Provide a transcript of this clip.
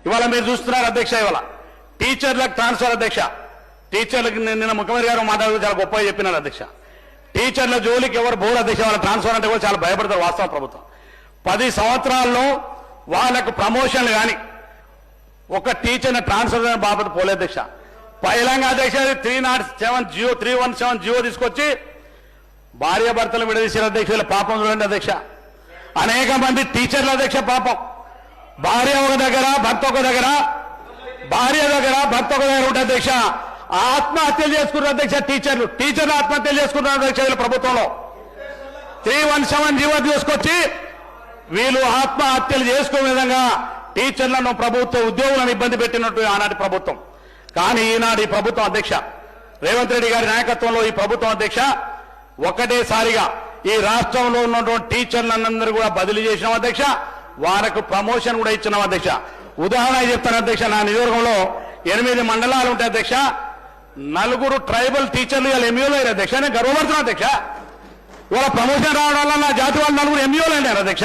ఇవాళ మీరు చూస్తున్నారు అధ్యక్ష, ఇవాళ టీచర్లకు ట్రాన్స్ఫర్ అధ్యక్ష. టీచర్లకు నిన్న ముఖ్యమంత్రి గారు మాట్లాడుతూ చాలా గొప్పగా చెప్పినారు అధ్యక్ష. టీచర్ల జోలికి ఎవరు బోర్డు అధ్యక్ష, వాళ్ళ ట్రాన్స్ఫర్ అంటే కూడా చాలా భయపడతారు వాస్తవ ప్రభుత్వం. 10 సంవత్సరాల్లో వాళ్ళకు ప్రమోషన్లు కానీ ఒక టీచర్ని ట్రాన్స్ఫర్ బాబత్ పోలే అధ్యక్ష. పైలంగా అధ్యక్ష 317 జియో తీసుకొచ్చి భార్యాభర్తలు విడదీసిన అధ్యక్షుల పాపం చూడండి అధ్యక్ష. అనేక మంది టీచర్ల అధ్యక్ష పాపం, భార్య ఒక దగ్గర భర్త ఒక దగ్గర, భార్య దగ్గర భర్త ఒక దగ్గర ఉంటే అధ్యక్ష ఆత్మహత్యలు చేసుకున్నారు అధ్యక్ష. టీచర్లు ఆత్మహత్యలు చేసుకున్నారు అధ్యక్ష. వీళ్ళ ప్రభుత్వంలో 317 జీవో తీసుకొచ్చి వీళ్ళు ఆత్మహత్యలు చేసుకునే విధంగా టీచర్లను ప్రభుత్వ ఉద్యోగులను ఇబ్బంది పెట్టినట్టు ఆనాటి ప్రభుత్వం. కానీ ఈనాడు ఈ ప్రభుత్వం అధ్యక్ష రేవంత్ రెడ్డి గారి నాయకత్వంలో ఈ ప్రభుత్వం అధ్యక్ష ఒకటేసారిగా ఈ రాష్ట్రంలో ఉన్నటువంటి టీచర్లందరూ కూడా బదిలీ చేసినాం అధ్యక్ష. వారికి ప్రమోషన్ కూడా ఇచ్చినాం అధ్యక్ష. ఉదాహరణ చెప్తాను అధ్యక్ష, నా నియోజకవర్గంలో 8 మండలాలు ఉంటాయి అధ్యక్ష. 4 ట్రైబల్ టీచర్లు ఇవాళ ఎంఈఓలు అయ్యారు అధ్యక్ష. నేను గర్వపడుతున్నాను అధ్యక్ష. ఇవాళ ప్రమోషన్ రావడం వల్ల నా జాతి వాళ్ళు 4 ఎంఈఓలు అయినారు అధ్యక్ష.